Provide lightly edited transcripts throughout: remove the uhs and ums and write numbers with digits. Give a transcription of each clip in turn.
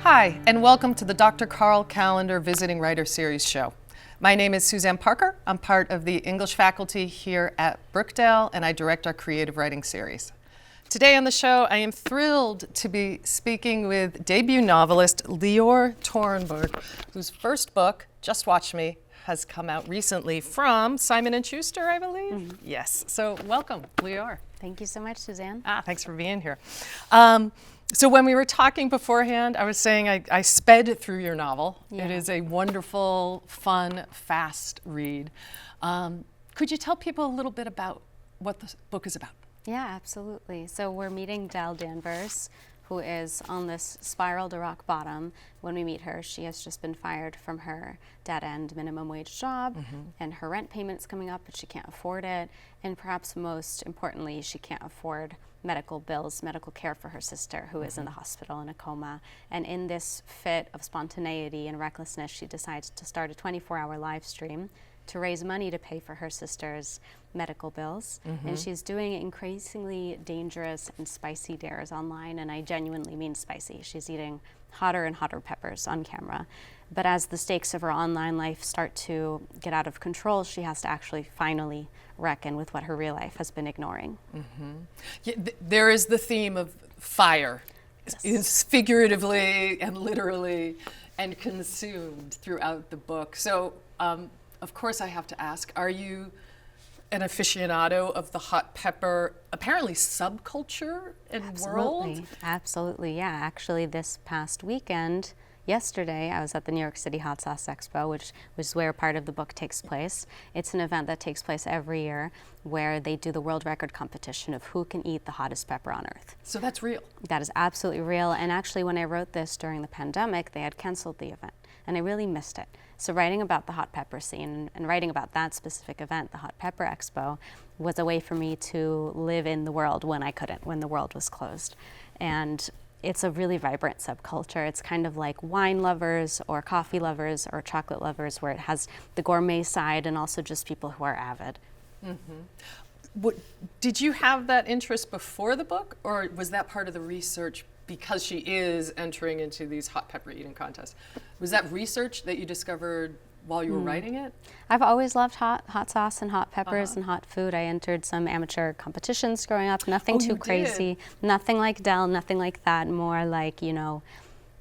Hi, and welcome to the Dr. Carl Callender Visiting Writer Series show. My name is Suzanne Parker. I'm part of the English faculty here at Brookdale, and I direct our creative writing series. Today on the show, I am thrilled to be speaking with debut novelist Lior Torenberg, whose first book, Just Watch Me, has come out recently from Simon & Schuster, I believe? Mm-hmm. Yes. So welcome, Lior. Thank you so much, Suzanne. Thanks for being here. So when we were talking beforehand, I was saying I sped through your novel. Yeah. It is a wonderful, fun, fast read. Could you tell people a little bit about what the book is about? Yeah, absolutely. So we're meeting Dell Danvers, who is on this spiral to rock bottom. When we meet her, she has just been fired from her dead-end minimum wage job, and her rent payment's coming up, but she can't afford it. And perhaps most importantly, she can't afford medical bills, medical care for her sister, who is in the hospital in a coma. And in this fit of spontaneity and recklessness, she decides to start a 24-hour live stream to raise money to pay for her sister's medical bills. And she's doing increasingly dangerous and spicy dares online, and I genuinely mean spicy. She's eating hotter and hotter peppers on camera. But as the stakes of her online life start to get out of control, she has to actually finally reckon with what her real life has been ignoring. Yeah, there is the theme of fire. Yes. It's figuratively and literally and consumed throughout the book. So, of course I have to ask, are you an aficionado of the hot pepper, apparently subculture and world? Absolutely, yeah. Actually, this past weekend, yesterday, I was at the New York City Hot Sauce Expo, which is where part of the book takes place. It's an event that takes place every year where they do the world record competition of who can eat the hottest pepper on earth. So that's real? That is absolutely real. And actually, when I wrote this during the pandemic, they had canceled the event, and I really missed it. So writing about the hot pepper scene and writing about that specific event, the Hot Pepper Expo, was a way for me to live in the world when I couldn't, when the world was closed. And it's a really vibrant subculture. It's kind of like wine lovers or coffee lovers or chocolate lovers, where it has the gourmet side and also just people who are avid. Did you have that interest before the book, or was that part of the research because she is entering into these hot pepper eating contests? Was that research that you discovered while you were writing it? I've always loved hot sauce and hot peppers and hot food. I entered some amateur competitions growing up, nothing too crazy, nothing like Dell, nothing like that, more like, you know,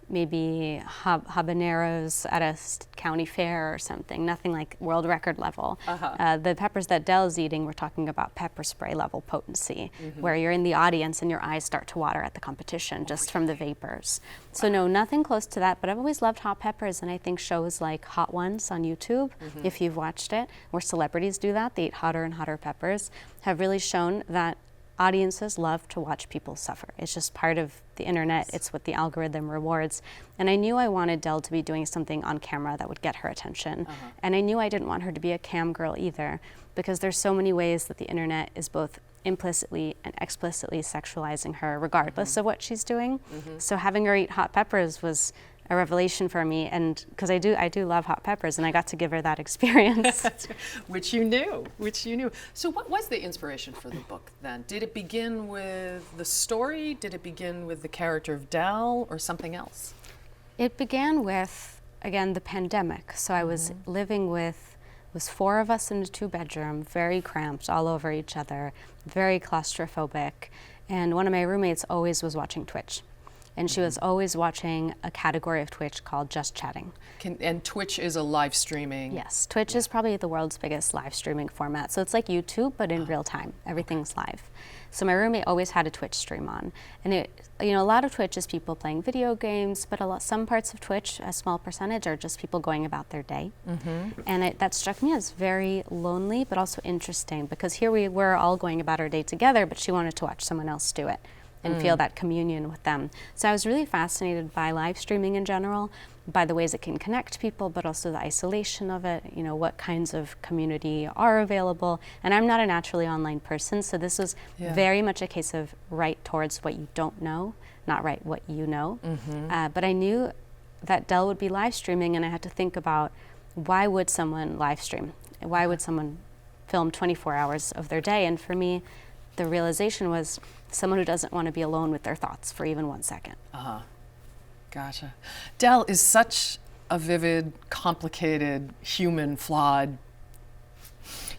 maybe habaneros at a county fair or something, nothing like world record level. The peppers that Dell is eating, we're talking about pepper spray level potency, where you're in the audience and your eyes start to water at the competition just from the vapors. So no, nothing close to that, but I've always loved hot peppers, and I think shows like Hot Ones on YouTube, if you've watched it, where celebrities do that, they eat hotter and hotter peppers, have really shown that audiences love to watch people suffer. It's just part of the internet. It's what the algorithm rewards. And I knew I wanted Dell to be doing something on camera that would get her attention. And I knew I didn't want her to be a cam girl either, because there's so many ways that the internet is both implicitly and explicitly sexualizing her regardless of what she's doing. So having her eat hot peppers was a revelation for me, and because I do love hot peppers, and I got to give her that experience. which you knew. So what was the inspiration for the book then? Did it begin with the story? Did it begin with the character of Dell, or something else? It began with, again, the pandemic. So I was living with, was 4 of us in a 2-bedroom, very cramped all over each other, very claustrophobic, and one of my roommates always was watching Twitch. And she was always watching a category of Twitch called Just Chatting. And Twitch is a live streaming? Yes, Twitch is probably the world's biggest live streaming format. So it's like YouTube, but in real time. Everything's live. So my roommate always had a Twitch stream on. And a lot of Twitch is people playing video games, but some parts of Twitch, a small percentage, are just people going about their day. And that struck me as very lonely, but also interesting, because here we were all going about our day together, but she wanted to watch someone else do it and feel that communion with them. So I was really fascinated by live streaming in general, by the ways it can connect people, but also the isolation of it, what kinds of community are available. And I'm not a naturally online person, so this was very much a case of write towards what you don't know, not write what you know. But I knew that Dell would be live streaming, and I had to think about, why would someone live stream? Why would someone film 24 hours of their day? And for me, the realization was someone who doesn't want to be alone with their thoughts for even 1 second. Gotcha. Dell is such a vivid, complicated, human, flawed,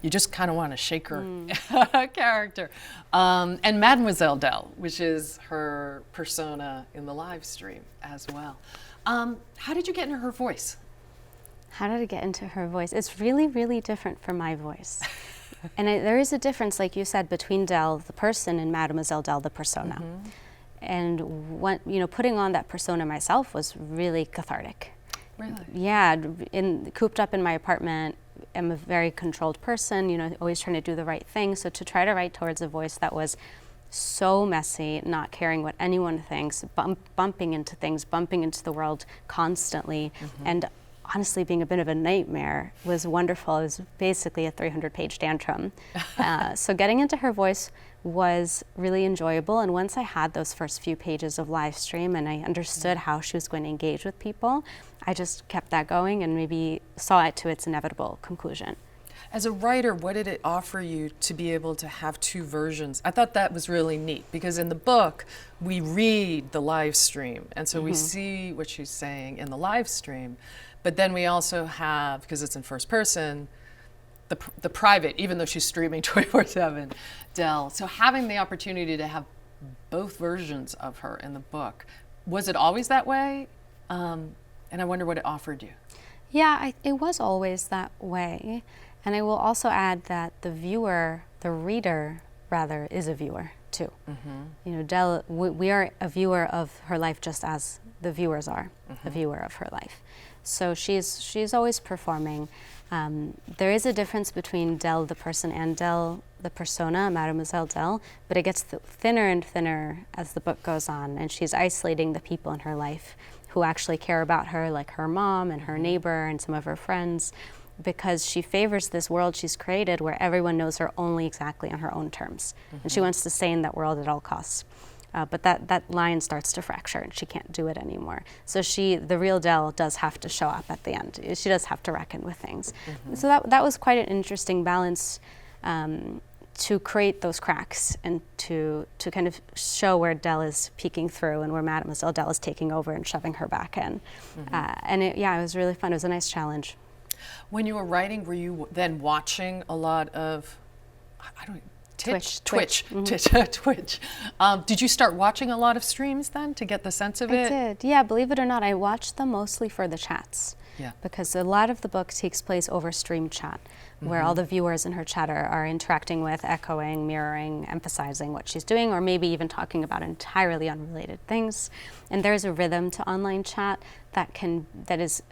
you just kind of want to shake her character. And Mademoiselle Dell, which is her persona in the live stream as well. How did you get into her voice? How did I get into her voice? It's really, really different from my voice. And there is a difference, like you said, between Dell, the person, and Mademoiselle Dell, the persona. And putting on that persona myself was really cathartic. Really? Yeah, cooped up in my apartment. I'm a very controlled person, always trying to do the right thing. So to try to write towards a voice that was so messy, not caring what anyone thinks, bumping into things, bumping into the world constantly, and honestly being a bit of a nightmare was wonderful. It was basically a 300-page tantrum. So getting into her voice was really enjoyable, and once I had those first few pages of live stream and I understood how she was going to engage with people, I just kept that going and maybe saw it to its inevitable conclusion. As a writer, what did it offer you to be able to have two versions? I thought that was really neat because in the book, we read the live stream, and so we see what she's saying in the live stream, but then we also have, because it's in first person, the private, even though she's streaming 24/7, Dell. So having the opportunity to have both versions of her in the book, was it always that way? And I wonder what it offered you. Yeah, it was always that way. And I will also add that the reader, is a viewer too. Dell, we are a viewer of her life just as the viewers are a viewer of her life. So she's always performing. There is a difference between Dell the person and Dell the persona, Mademoiselle Dell, but it gets thinner and thinner as the book goes on, and she's isolating the people in her life who actually care about her, like her mom and her neighbor and some of her friends, because she favors this world she's created where everyone knows her only exactly on her own terms. And she wants to stay in that world at all costs. But that line starts to fracture and she can't do it anymore. So the real Dell does have to show up at the end. She does have to reckon with things. So that was quite an interesting balance to create those cracks and to kind of show where Dell is peeking through and where Mademoiselle Dell is taking over and shoving her back in. And it was really fun. It was a nice challenge. When you were writing, were you then watching a lot of, Twitch. Did you start watching a lot of streams then to get the sense of it? I did. Yeah, believe it or not, I watched them mostly for the chats. Yeah. Because a lot of the book takes place over stream chat, where all the viewers in her chat are interacting with, echoing, mirroring, emphasizing what she's doing, or maybe even talking about entirely unrelated things. And there's a rhythm to online chat that is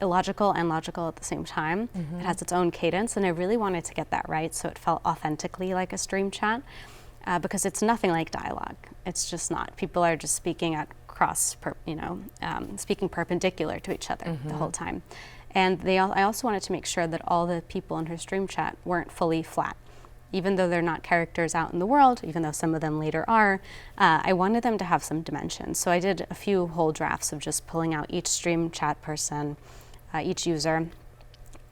illogical and logical at the same time. It has its own cadence, and I really wanted to get that right so it felt authentically like a stream chat, because it's nothing like dialogue. It's just not. People are just speaking at speaking perpendicular to each other the whole time. And I also wanted to make sure that all the people in her stream chat weren't fully flat. Even though they're not characters out in the world, even though some of them later are, I wanted them to have some dimension. So I did a few whole drafts of just pulling out each stream chat person, each user,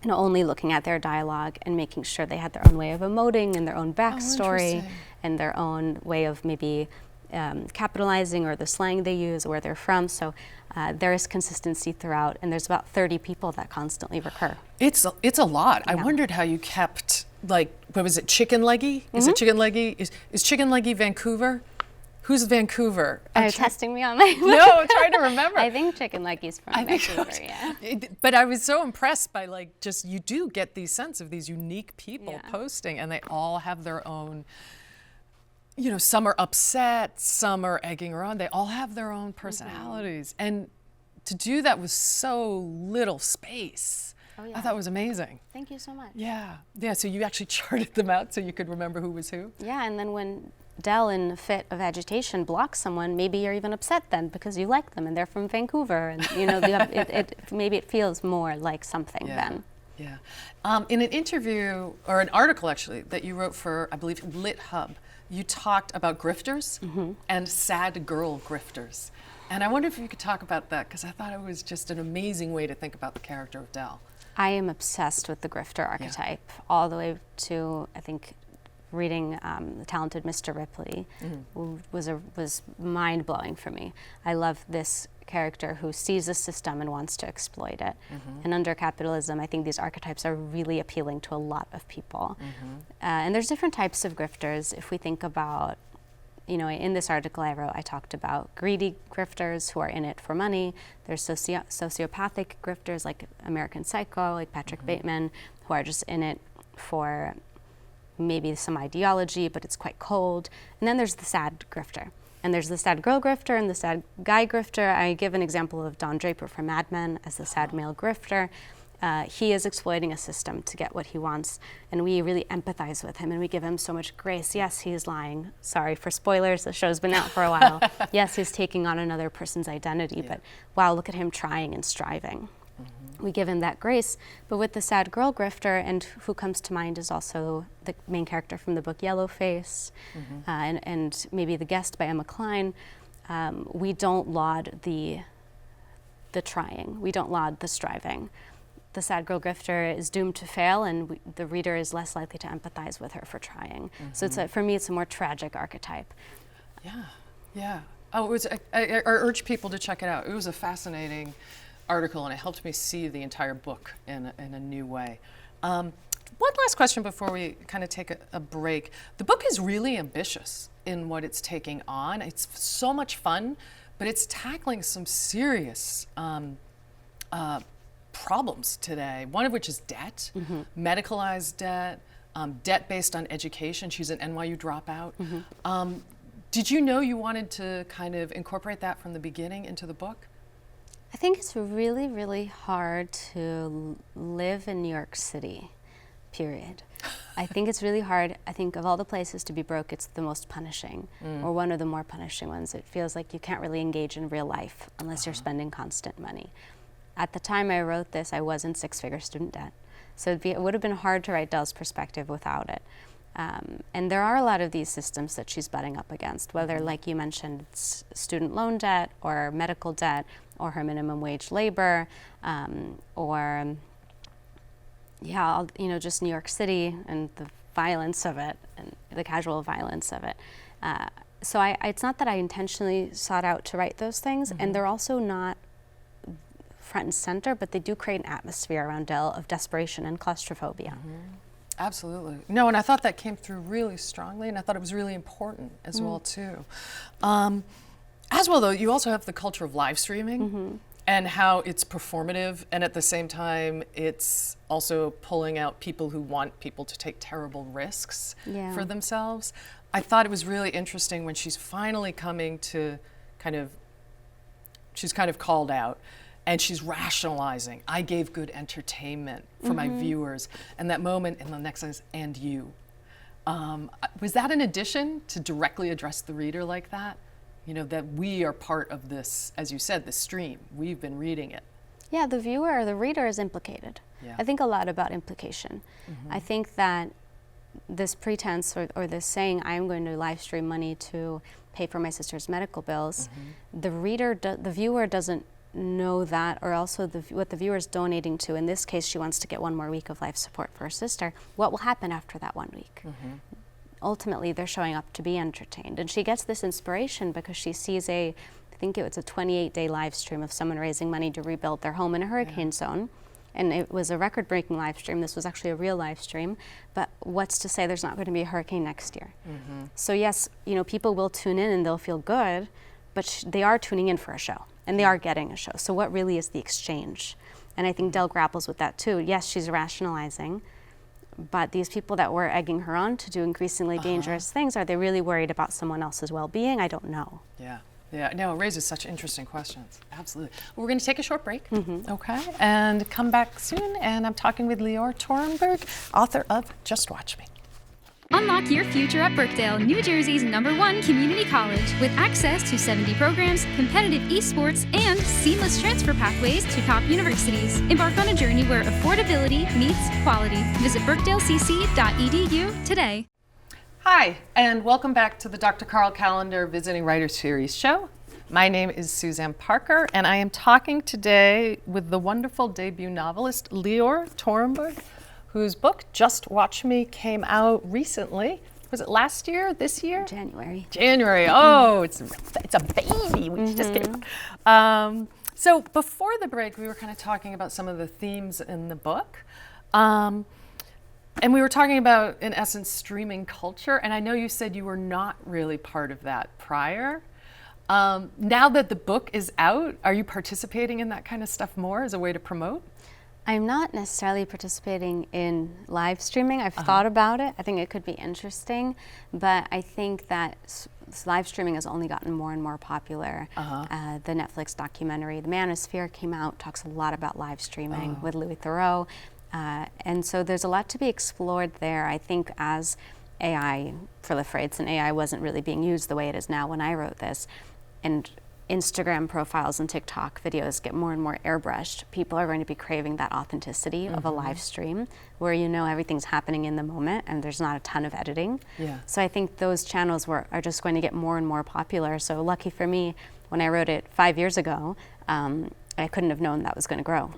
and only looking at their dialogue and making sure they had their own way of emoting and their own backstory and their own way of maybe capitalizing or the slang they use, where they're from. So there is consistency throughout, and there's about 30 people that constantly recur. It's a lot. Yeah. I wondered how you kept, what was it, Chicken Leggy? Is it Chicken Leggy? Is Chicken Leggy Vancouver? Who's Vancouver? Are you testing me on my No, I'm trying to remember. I think Chicken Leggy's from Vancouver, yeah. But I was so impressed by you do get these sense of these unique people posting, and they all have their own, some are upset, some are egging her on. They all have their own personalities. And to do that with so little space, I thought it was amazing. Thank you so much. Yeah, so you actually charted them out so you could remember who was who? Yeah, and then when Dell in a fit of agitation blocks someone, maybe you're even upset then because you like them and they're from Vancouver, and maybe it feels more like something then. Yeah. In an interview, or an article actually, that you wrote for, I believe, Lit Hub, you talked about grifters and sad girl grifters. And I wonder if you could talk about that, because I thought it was just an amazing way to think about the character of Dell. I am obsessed with the grifter archetype, all the way to, I think, reading The Talented Mr. Ripley was mind-blowing for me. I love this character who sees the system and wants to exploit it. And under capitalism, I think these archetypes are really appealing to a lot of people. And there's different types of grifters. If we think about, you know, in this article I wrote, I talked about greedy grifters who are in it for money. There's sociopathic grifters like American Psycho, like Patrick Bateman, who are just in it for maybe some ideology, but it's quite cold. And then there's the sad grifter. And there's the sad girl grifter and the sad guy grifter. I give an example of Don Draper from Mad Men as the sad male grifter. He is exploiting a system to get what he wants, and we really empathize with him, and we give him so much grace. Yes, he is lying. Sorry for spoilers, the show's been out for a while. Yes, he's taking on another person's identity, but wow, look at him trying and striving. We give him that grace. But with the sad girl grifter, and who comes to mind is also the main character from the book Yellowface, and maybe The Guest by Emma Cline, we don't laud the trying. We don't laud the striving. The sad girl grifter is doomed to fail, and the reader is less likely to empathize with her for trying. So for me, it's a more tragic archetype. Yeah. Oh, it was. I urge people to check it out. It was a fascinating article, and it helped me see the entire book in a new way. One last question before we kind of take a break. The book is really ambitious in what it's taking on. It's so much fun, but it's tackling some serious problems today, one of which is debt, medicalized debt, debt based on education. She's an NYU dropout. Did you know you wanted to kind of incorporate that from the beginning into the book? I think it's really, really hard to live in New York City, period. I think it's really hard. I think of all the places to be broke, it's the most punishing, or one of the more punishing ones. It feels like you can't really engage in real life unless you're spending constant money. At the time I wrote this, I was in six-figure student debt. So it would have been hard to write Del's perspective without it. And there are a lot of these systems that she's butting up against, whether, like you mentioned, it's student loan debt or medical debt or her minimum wage labor, or just New York City and the violence of it and the casual violence of it. So it's not that I intentionally sought out to write those things, and they're also not front and center, but they do create an atmosphere around Del of desperation and claustrophobia. Absolutely. No, and I thought that came through really strongly, and I thought it was really important as well, too. As well, though, you also have the culture of live streaming and how it's performative, and at the same time, it's also pulling out people who want people to take terrible risks for themselves. I thought it was really interesting when she's finally coming to she's kind of called out, and she's rationalizing, I gave good entertainment for my viewers. And that moment in the next line is, and you. Was that an addition to directly address the reader like that? You know, that we are part of this, as you said, the stream. We've been reading it. Yeah, the viewer or the reader is implicated. I think a lot about implication. I think that this pretense or this saying, I'm going to live stream money to pay for my sister's medical bills, the viewer doesn't know that, or also what the viewer is donating to. In this case, she wants to get one more week of life support for her sister. What will happen after that 1 week? Ultimately, they're showing up to be entertained. And she gets this inspiration because she sees I think it was a 28-day live stream of someone raising money to rebuild their home in a hurricane zone. And it was a record-breaking live stream. This was actually a real live stream. But what's to say there's not going to be a hurricane next year? So yes, people will tune in and they'll feel good, but they are tuning in for a show. And they are getting a show. So what really is the exchange? And I think Del grapples with that too. Yes, she's rationalizing, but these people that were egging her on to do increasingly dangerous things, are they really worried about someone else's well-being? I don't know. No, it raises such interesting questions. Absolutely. Well, we're going to take a short break, okay, and come back soon. And I'm talking with Lior Torenberg, author of Just Watch Me. Unlock your future at Brookdale, New Jersey's #1 community college, with access to 70 programs, competitive esports, and seamless transfer pathways to top universities. Embark on a journey where affordability meets quality. Visit brookdalecc.edu today. Hi, and welcome back to the Dr. Carl Callender Visiting Writer Series show. My name is Suzanne Parker, and I am talking today with the wonderful debut novelist Lior Torenberg, whose book, Just Watch Me, came out recently. was it last year, this year? January. January. Oh, it's a baby. We just came. So before the break, we were kind of talking about some of the themes in the book. And we were talking about, in essence, streaming culture. And I know you said you were not really part of that prior. Now that the book is out, are you participating in that kind of stuff more as a way to promote? I'm not necessarily participating in live streaming. I've thought about it. I think it could be interesting, but I think that live streaming has only gotten more and more popular. The Netflix documentary, The Manosphere, came out, talks a lot about live streaming with Louis Theroux. And so there's a lot to be explored there. I think as AI proliferates, and AI wasn't really being used the way it is now when I wrote this, and Instagram profiles and TikTok videos get more and more airbrushed, people are going to be craving that authenticity of a live stream where you know everything's happening in the moment and there's not a ton of editing. So I think those channels are just going to get more and more popular. So lucky for me, when I wrote it 5 years ago, I couldn't have known that was going to grow.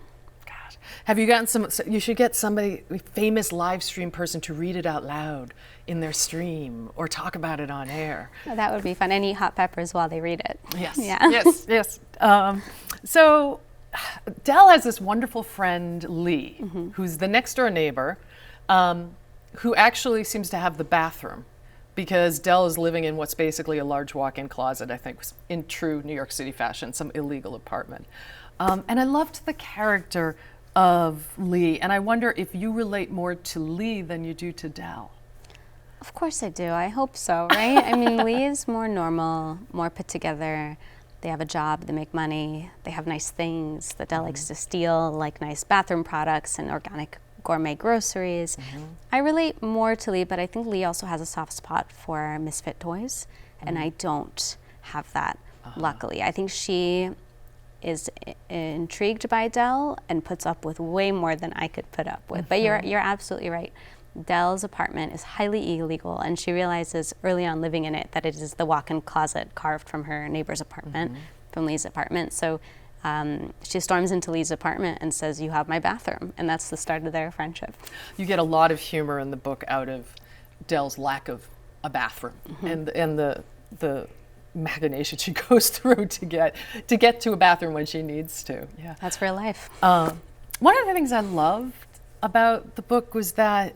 Have you gotten some? You should get somebody, a famous live stream person, to read it out loud in their stream or talk about it on air. Oh, that would be fun. And eat hot peppers while they read it. Yes. Yeah. Yes. So Del has this wonderful friend, Lee, who's the next door neighbor, who actually seems to have the bathroom, because Del is living in what's basically a large walk-in closet, I think, in true New York City fashion, some illegal apartment. And I loved the character of Lee, and I wonder if you relate more to Lee than you do to Del. Of course I do. I hope so, right? I mean, Lee is more normal, more put together. They have a job, they make money, they have nice things that Del likes to steal, like nice bathroom products and organic gourmet groceries. I relate more to Lee, but I think Lee also has a soft spot for misfit toys, and I don't have that, luckily. I think she is intrigued by Del and puts up with way more than I could put up with. But you're absolutely right. Del's apartment is highly illegal, and she realizes early on living in it that it is the walk-in closet carved from her neighbor's apartment, from Lee's apartment. So she storms into Lee's apartment and says, "You have my bathroom," and that's the start of their friendship. You get a lot of humor in the book out of Del's lack of a bathroom and the machination she goes through to get to a bathroom when she needs to. Yeah, that's real life. One of the things I loved about the book was that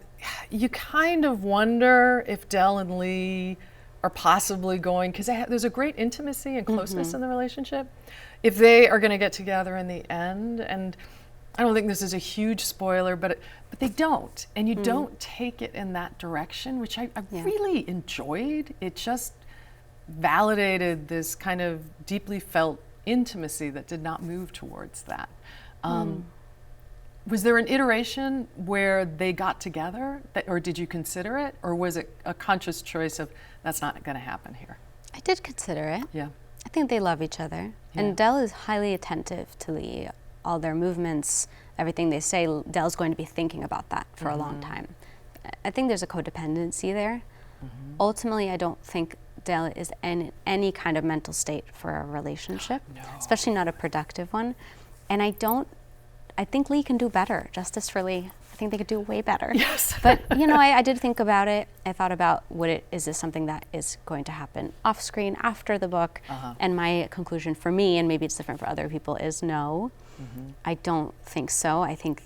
you kind of wonder if Del and Lee are possibly going, because there's a great intimacy and closeness in the relationship, if they are going to get together in the end. And I don't think this is a huge spoiler, but they don't, and you don't take it in that direction, which I really enjoyed. It just validated this kind of deeply felt intimacy that did not move towards that. Was there an iteration where they got together, or did you consider it, or was it a conscious choice of that's not going to happen here? I did consider it. Yeah. I think they love each other. Yeah. And Del is highly attentive to Lee. All their movements, everything they say, Del's going to be thinking about that for a long time. I think there's a codependency there. Ultimately, I don't think Del is in any kind of mental state for a relationship, especially not a productive one. And I think Lee can do better. Justice for Lee. I think they could do way better. Yes. But I did think about it. I thought about is this something that is going to happen off screen after the book? And my conclusion for me, and maybe it's different for other people, is no. I don't think so. I think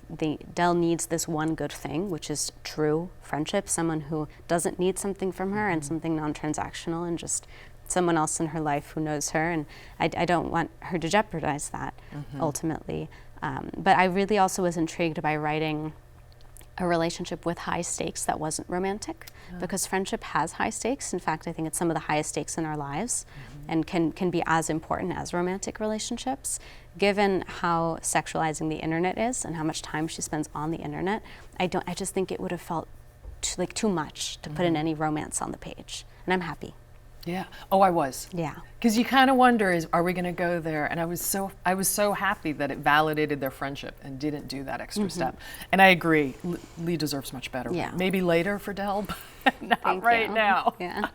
Del needs this one good thing, which is true friendship, someone who doesn't need something from her and something non-transactional, and just someone else in her life who knows her. And I don't want her to jeopardize that ultimately. But I really also was intrigued by writing a relationship with high stakes that wasn't romantic, because friendship has high stakes. In fact, I think it's some of the highest stakes in our lives and can be as important as romantic relationships. Given how sexualizing the internet is and how much time she spends on the internet, I just think it would have felt too much to put in any romance on the page. And I'm happy. Yeah. Oh, I was. Yeah. Because you kind of wonder, are we going to go there? And I was so happy that it validated their friendship and didn't do that extra step. And I agree, Lee deserves much better. Yeah. Maybe later for Del, but not right now. Yeah.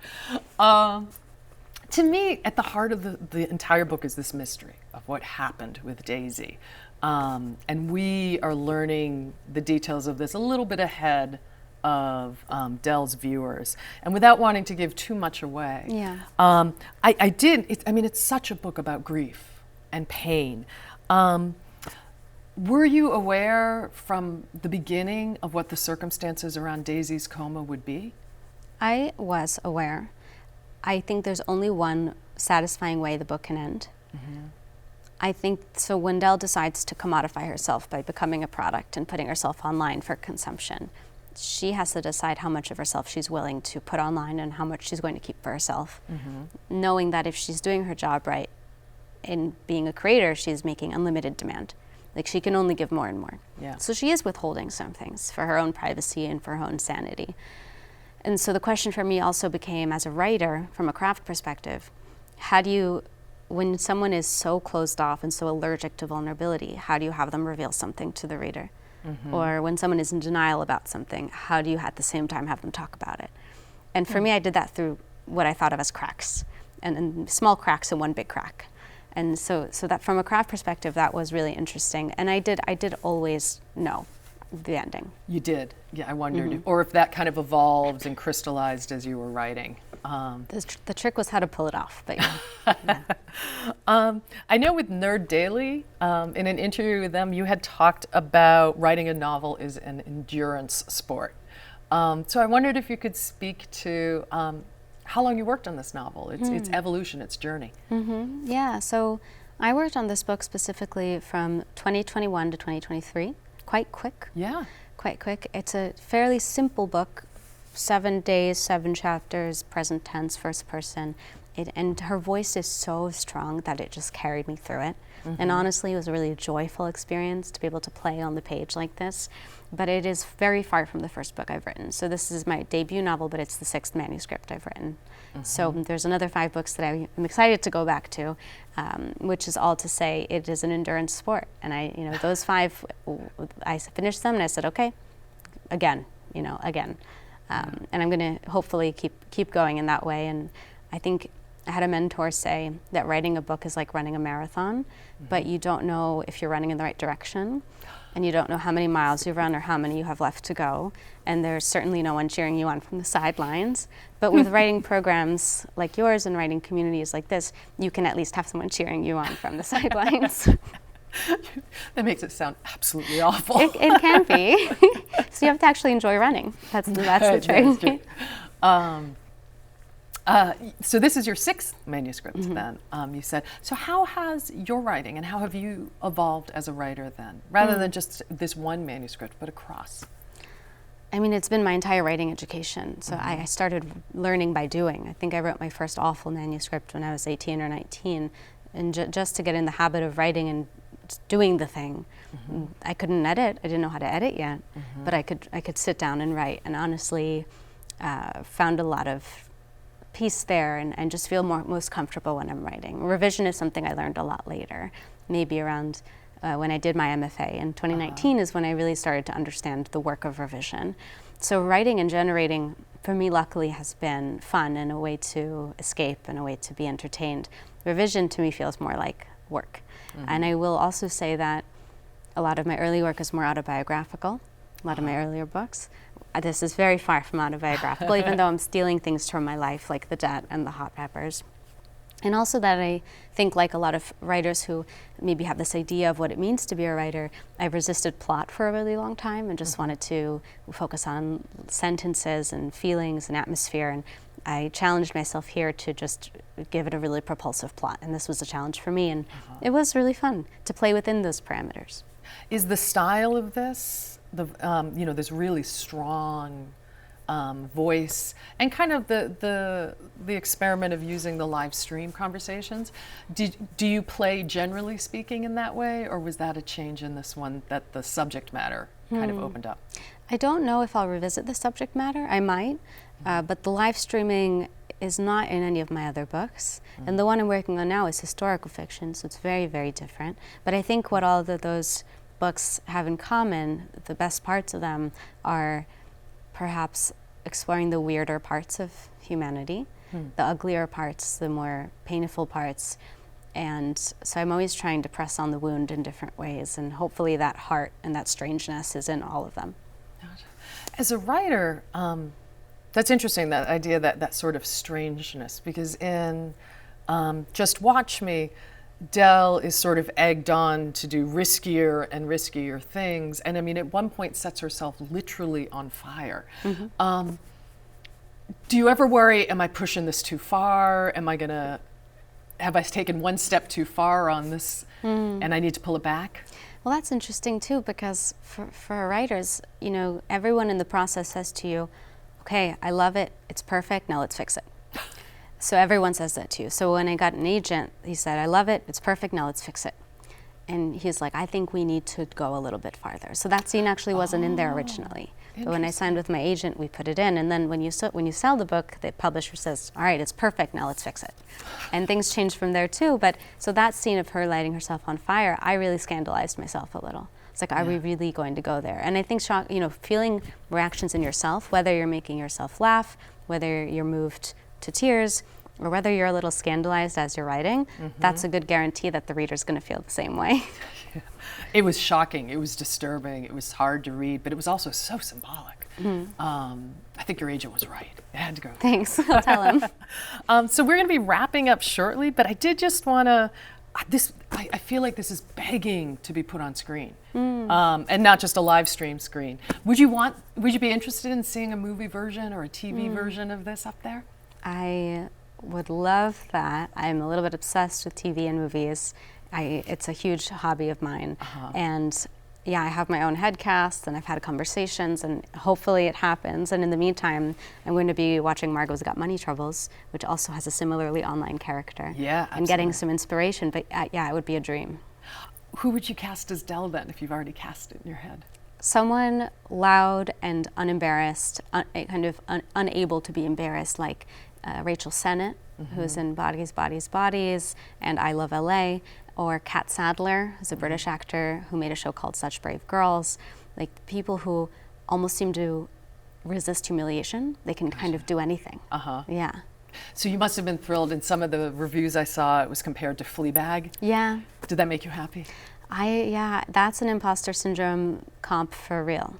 To me, at the heart of the entire book is this mystery of what happened with Daisy. And we are learning the details of this a little bit ahead of Dell's viewers. And without wanting to give too much away, Yeah. I did, I mean, it's such a book about grief and pain. Were you aware from the beginning of what the circumstances around Daisy's coma would be? I was aware. I think there's only one satisfying way the book can end. I think, so when Dell decides to commodify herself by becoming a product and putting herself online for consumption, she has to decide how much of herself she's willing to put online and how much she's going to keep for herself. Knowing that if she's doing her job right in being a creator, she's making unlimited demand. Like, she can only give more and more. Yeah. So she is withholding some things for her own privacy and for her own sanity. And so the question for me also became, as a writer, from a craft perspective, how do you, when someone is so closed off and so allergic to vulnerability, how do you have them reveal something to the reader? Or when someone is in denial about something, how do you at the same time have them talk about it? And for me, I did that through what I thought of as cracks, and small cracks and one big crack. And so that from a craft perspective, that was really interesting. And I did always know the ending. You did? Yeah, I wondered. Or if that kind of evolved and crystallized as you were writing. The trick was how to pull it off. But yeah. I know with Nerd Daily, in an interview with them, you had talked about writing a novel is an endurance sport. So I wondered if you could speak to how long you worked on this novel, its evolution, its journey. Yeah, so I worked on this book specifically from 2021 to 2023. Quite quick. Yeah. Quite quick. It's a fairly simple book, 7 days, 7 chapters, present tense, first person. And her voice is so strong that it just carried me through it. And honestly, it was a really joyful experience to be able to play on the page like this. But it is very far from the first book I've written. So this is my debut novel, but it's the 6th manuscript I've written. So there's another 5 books that I'm excited to go back to, which is all to say it is an endurance sport. And those 5, I finished them and I said, okay, again. And I'm going to hopefully keep going in that way. And I think I had a mentor say that writing a book is like running a marathon, but you don't know if you're running in the right direction, and you don't know how many miles you've run or how many you have left to go, and there's certainly no one cheering you on from the sidelines. But with writing programs like yours and writing communities like this, you can at least have someone cheering you on from the sidelines. That makes it sound absolutely awful. It can be. So you have to actually enjoy running. That's the trick. So this is your 6th manuscript then, you said. So how has your writing and how have you evolved as a writer then, rather than just this one manuscript, but across? I mean, it's been my entire writing education. So I started learning by doing. I think I wrote my first awful manuscript when I was 18 or 19. And just to get in the habit of writing and doing the thing. I couldn't edit. I didn't know how to edit yet, but I could sit down and write, and honestly found a lot of peace there and just feel most comfortable when I'm writing. Revision is something I learned a lot later, maybe around when I did my MFA. In 2019 is when I really started to understand the work of revision. So writing and generating, for me, luckily, has been fun and a way to escape and a way to be entertained. Revision to me feels more like work. And I will also say that a lot of my early work is more autobiographical, a lot of my earlier books. This is very far from autobiographical, even though I'm stealing things from my life, like the debt and the hot peppers. And also that I think, like a lot of writers who maybe have this idea of what it means to be a writer, I've resisted plot for a really long time and just wanted to focus on sentences and feelings and atmosphere. And I challenged myself here to just give it a really propulsive plot. And this was a challenge for me. And it was really fun to play within those parameters. Is the style of this, this really strong voice, and kind of the experiment of using the live stream conversations, do you play generally speaking in that way, or was that a change in this one that the subject matter kind of opened up? I don't know if I'll revisit the subject matter. I might, but the live streaming is not in any of my other books. And the one I'm working on now is historical fiction, so it's very, very different. But I think what all of those books have in common, the best parts of them, are perhaps exploring the weirder parts of humanity, the uglier parts, the more painful parts. And so I'm always trying to press on the wound in different ways, and hopefully that heart and that strangeness is in all of them. As a writer, that's interesting, that idea, that sort of strangeness, because in Just Watch Me, Dell is sort of egged on to do riskier and riskier things, and I mean, at one point sets herself literally on fire. Mm-hmm. Do you ever worry, am I pushing this too far? Have I taken one step too far on this and I need to pull it back? Well, that's interesting too, because for writers, you know, everyone in the process says to you, okay, I love it, it's perfect, now let's fix it. So everyone says that to you. So when I got an agent, he said, I love it, it's perfect, now let's fix it. And he's like, I think we need to go a little bit farther. So that scene actually wasn't in there originally. But when I signed with my agent, we put it in. And then when you sell the book, the publisher says, all right, it's perfect, now let's fix it. And things changed from there too. But so that scene of her lighting herself on fire, I really scandalized myself a little. It's like, are we really going to go there? And I think, feeling reactions in yourself, whether you're making yourself laugh, whether you're moved to tears, or whether you're a little scandalized as you're writing, that's a good guarantee that the reader's going to feel the same way. It was shocking, it was disturbing, it was hard to read, but it was also so symbolic. I think your agent was right. It had to go. Thanks, I'll tell him. So we're going to be wrapping up shortly, but I did just want to, I feel like this is begging to be put on screen, and not just a live stream screen. Would you be interested in seeing a movie version or a TV version of this up there? I would love that. I'm a little bit obsessed with TV and movies. It's a huge hobby of mine. And yeah, I have my own headcasts and I've had conversations and hopefully it happens. And in the meantime, I'm going to be watching Margot's Got Money Troubles, which also has a similarly online character. Yeah, absolutely. And getting some inspiration, but yeah, it would be a dream. Who would you cast as Dell then, if you've already cast it in your head? Someone loud and unembarrassed, unable to be embarrassed, like Rachel Sennett, who's in Bodies, Bodies, Bodies, and I Love LA, or Kat Sadler, who's a British actor who made a show called Such Brave Girls. Like people who almost seem to resist humiliation. They can kind of do anything. Yeah. So you must have been thrilled. In some of the reviews I saw, it was compared to Fleabag. Yeah. Did that make you happy? Yeah, that's an imposter syndrome comp for real.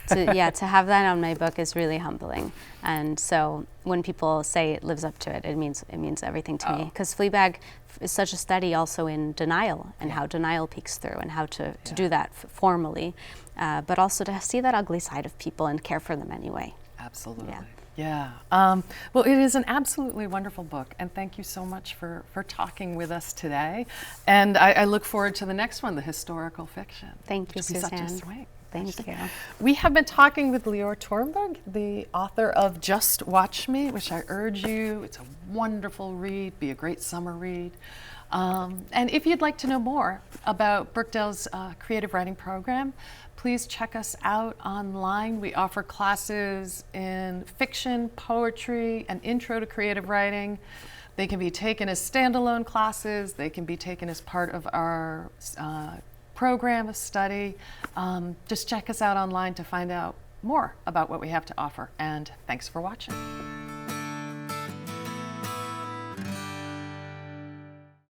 To have that on my book is really humbling. And so when people say it lives up to it, it means everything to me. Because Fleabag is such a study also in denial and how denial peeks through and how to do that formally, but also to see that ugly side of people and care for them anyway. Absolutely. Yeah. Well, it is an absolutely wonderful book, and thank you so much for talking with us today. And I look forward to the next one, the historical fiction. Thank you, Suzanne. Such a swing. Thank you. We have been talking with Lior Torenberg, the author of Just Watch Me, which I urge you. It's a wonderful read, be a great summer read. And if you'd like to know more about Brookdale's creative writing program, please check us out online. We offer classes in fiction, poetry, and intro to creative writing. They can be taken as standalone classes. They can be taken as part of our program of study. Just check us out online to find out more about what we have to offer. And thanks for watching.